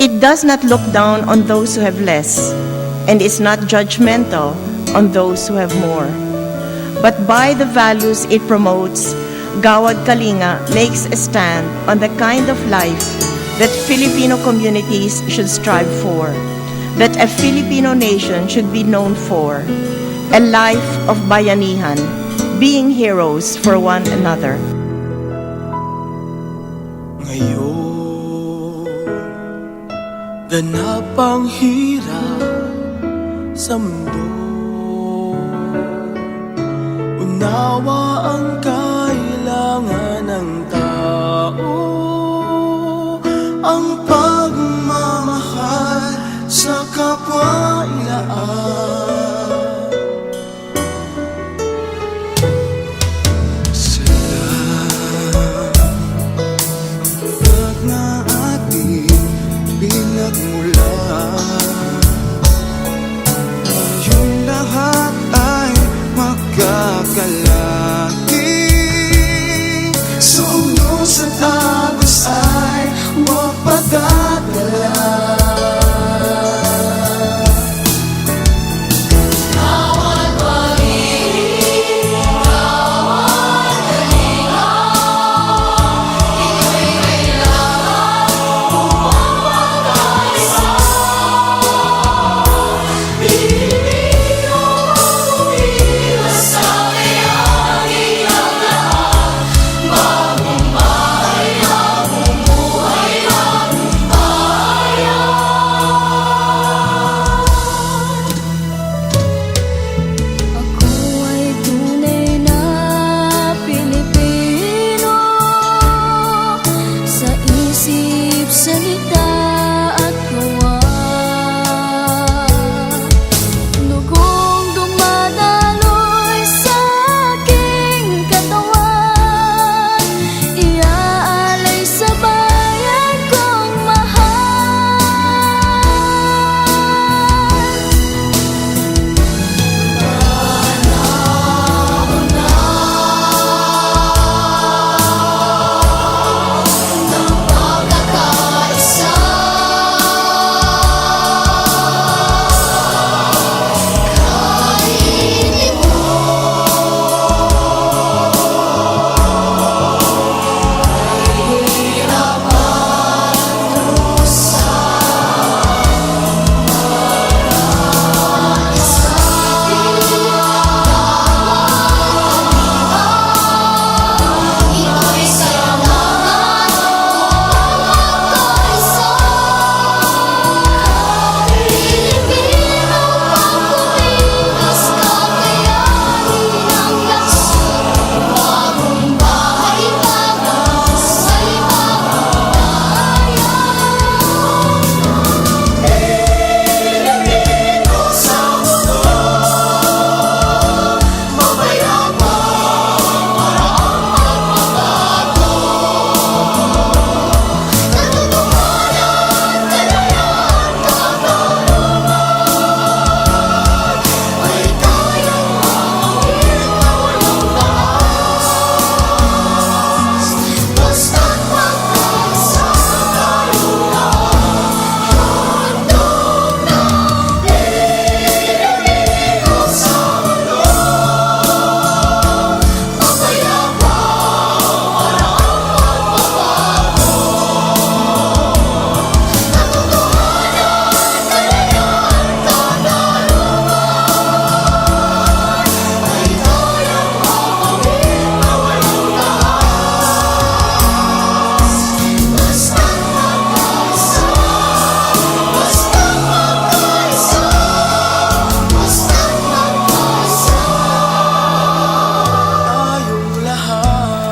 It does not look down on those who have less, and is not judgmental on those who have more. But by the values it promotes, Gawad Kalinga makes a stand on the kind of life that Filipino communities should strive for, that a Filipino nation should be known for, a life of bayanihan, being heroes for one another. Ngayon, ganap ang hirap sa mundo. Unawa ang kailangan ng tao, ang pagmamahal sa kapwa-ilaan. Salamat na ating pinagmulan, ngayong lahat ay magkakalagi. Sa ulo sa tagos ay huwag pagdadala.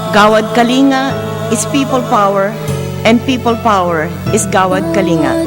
Gawad Kalinga is people power, and people power is Gawad Kalinga.